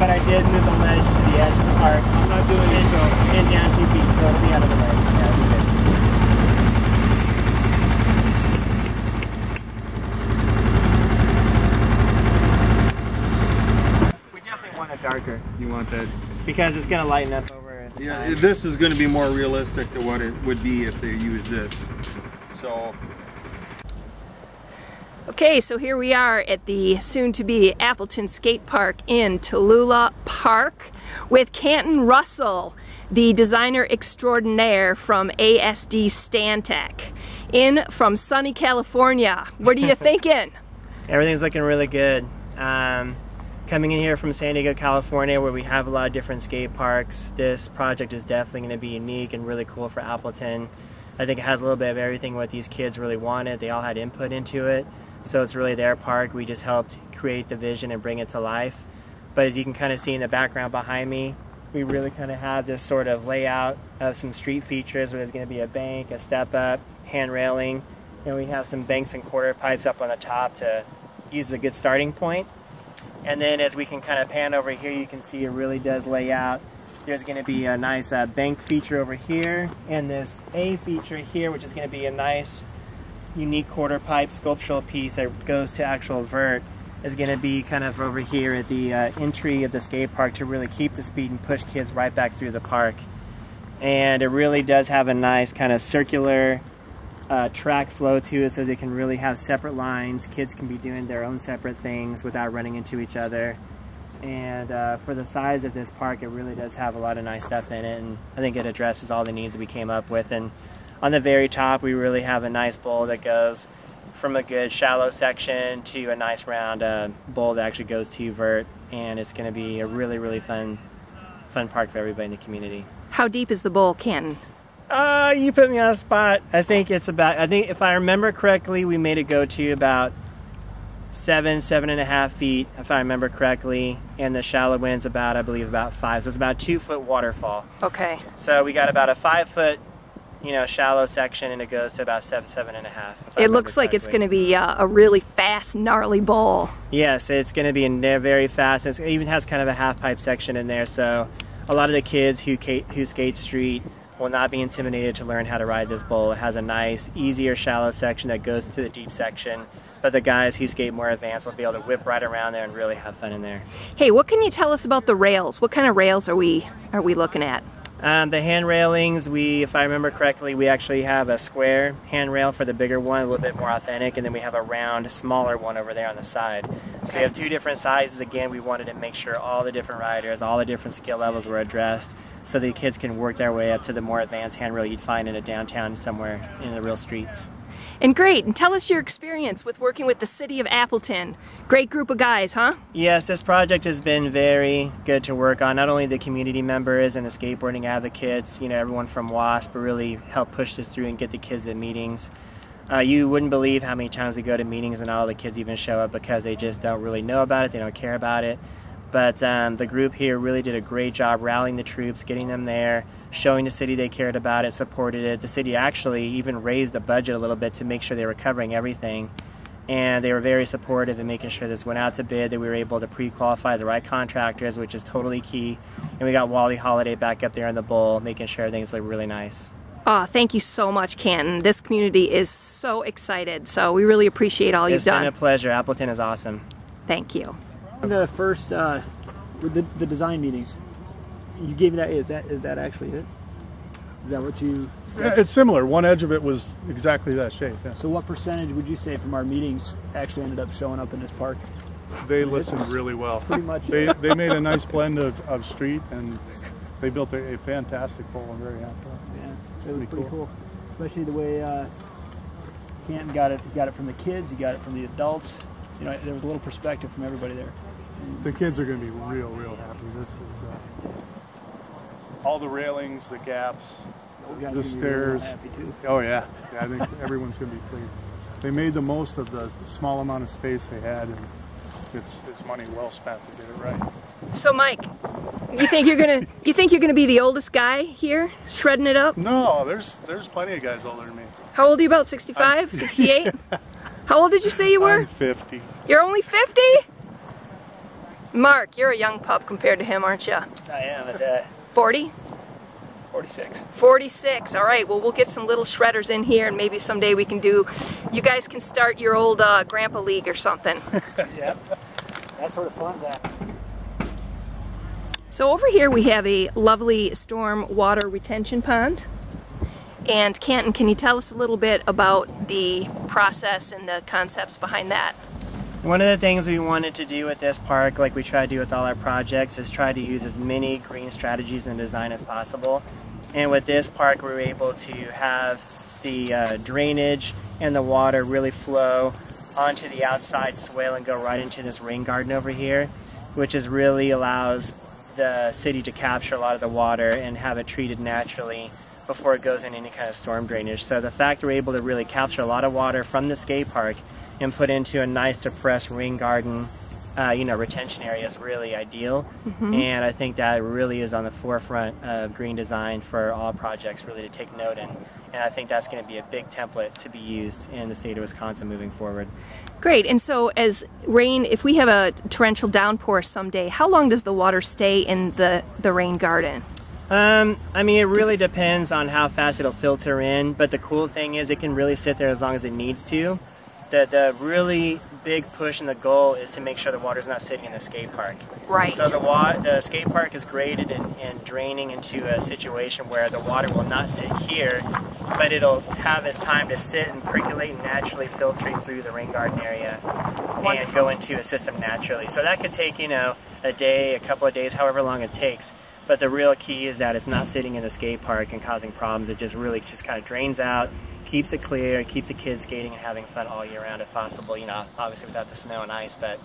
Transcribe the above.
but I did move the ledge to the edge of the park. I'm not doing it, so and down 2 feet, so it'll be out of the way. Yeah, it'll be good. We definitely want it darker. You want that? Because it's going to lighten up over Yeah, this is going to be more realistic to what it would be if they used this. So. Okay, so here we are at the soon-to-be Appleton Skate Park in Tallulah Park with Canton Russell, the designer extraordinaire from ASD Stantec, in from sunny California. What are you thinking? Everything's looking really good. Coming in here from San Diego, California, where we have a lot of different skate parks, this project is definitely going to be unique and really cool for Appleton. I think it has a little bit of everything what these kids really wanted. They all had input into it. So it's really their park. We just helped create the vision and bring it to life. But as you can kind of see in the background behind me, we really kind of have this sort of layout of some street features where there's going to be a bank, a step up, hand railing, and we have some banks and quarter pipes up on the top to use as a good starting point. And then as we can kind of pan over here, you can see it really does lay out. There's going to be a nice bank feature over here, and this A feature here, which is going to be a nice unique quarter pipe sculptural piece that goes to actual vert, is going to be kind of over here at the entry of the skate park to really keep the speed and push kids right back through the park. And it really does have a nice kind of circular track flow to it, so they can really have separate lines. Kids can be doing their own separate things without running into each other. And for the size of this park, it really does have a lot of nice stuff in it, and I think it addresses all the needs that we came up with. And on the very top, we really have a nice bowl that goes from a good shallow section to a nice round bowl that actually goes to vert, and it's going to be a really, really fun park for everybody in the community. How deep is the bowl, Canton? You put me on a spot. I think if I remember correctly, we made it go to about 7.5 feet, if I remember correctly, and the shallow end's about, I believe, about 5. So it's about a 2-foot waterfall. Okay. So we got about a 5-foot, shallow section, and it goes to about 7.5. It looks like it's going to be a really fast, gnarly bowl. Yes, it's going to be very fast. It even has kind of a half-pipe section in there, so a lot of the kids who skate street will not be intimidated to learn how to ride this bowl. It has a nice, easier shallow section that goes to the deep section, but the guys who skate more advanced will be able to whip right around there and really have fun in there. Hey, what can you tell us about the rails? What kind of rails are we looking at? The hand railings, if I remember correctly, we actually have a square handrail for the bigger one, a little bit more authentic, and then we have a round, smaller one over there on the side. So we have 2 different sizes. Again, we wanted to make sure all the different riders, all the different skill levels were addressed, so the kids can work their way up to the more advanced handrail you'd find in a downtown somewhere in the real streets. And great, and tell us your experience with working with the city of Appleton. Great group of guys, huh? Yes, this project has been very good to work on. Not only the community members and the skateboarding advocates, everyone from WASP really helped push this through and get the kids to meetings. You wouldn't believe how many times we go to meetings and not all the kids even show up because they just don't really know about it, they don't care about it. But the group here really did a great job rallying the troops, getting them there, showing the city they cared about it, supported it. The city actually even raised the budget a little bit to make sure they were covering everything. And they were very supportive in making sure this went out to bid, that we were able to pre-qualify the right contractors, which is totally key. And we got Wally Holiday back up there in the bowl, making sure things look really nice. Oh, thank you so much, Canton. This community is so excited, so we really appreciate all you've done. It's been a pleasure. Appleton is awesome. Thank you. The first, with the design meetings, you gave me that. Is that actually it? Is that what you sketched? Yeah, it's similar. One edge of it was exactly that shape. Yeah. So what percentage would you say from our meetings actually ended up showing up in this park? They listened really well. Pretty much. They made a nice blend of street, and they built a fantastic bowl. I'm very happy. Yeah, it was pretty cool. Especially the way Canton got it from the kids, he got it from the adults. There was a little perspective from everybody there. The kids are going to be real happy. This is all the railings, the gaps, the stairs. Happy too. Oh yeah, I think everyone's going to be pleased. They made the most of the small amount of space they had, and it's money well spent to get it right. So, Mike, you think you're gonna be the oldest guy here, shredding it up? No, there's plenty of guys older than me. How old are you? About 65, 68? How old did you say you were? I'm 50. You're only 50? Mark, you're a young pup compared to him, aren't you? I am at 40? 46. 46. All right, well, we'll get some little shredders in here, and maybe someday we can do, you guys can start your old grandpa league or something. Yep. That's where the fun's at. So over here we have a lovely storm water retention pond. And Canton, can you tell us a little bit about the process and the concepts behind that? One of the things we wanted to do with this park, like we try to do with all our projects, is try to use as many green strategies in the design as possible. And with this park, we were able to have the drainage and the water really flow onto the outside swale and go right into this rain garden over here, which is really allows the city to capture a lot of the water and have it treated naturally before it goes in any kind of storm drainage. So the fact we're able to really capture a lot of water from the skate park and put into a nice depressed rain garden retention area is really ideal. And I think that really is on the forefront of green design for all projects really to take note in. And I think that's going to be a big template to be used in the state of Wisconsin moving forward. Great, and so as rain, if we have a torrential downpour someday, how long does the water stay in the rain garden? I mean, it really depends on how fast it'll filter in, but the cool thing is it can really sit there as long as it needs to. The really big push and the goal is to make sure the water's not sitting in the skate park. Right. So the skate park is graded and draining into a situation where the water will not sit here, but it'll have its time to sit and percolate and naturally filtrate through the rain garden area and go into a system naturally. So that could take, a day, a couple of days, however long it takes. But the real key is that it's not sitting in the skate park and causing problems. It just really kind of drains out, keeps it clear, keeps the kids skating and having fun all year round if possible, obviously without the snow and ice. But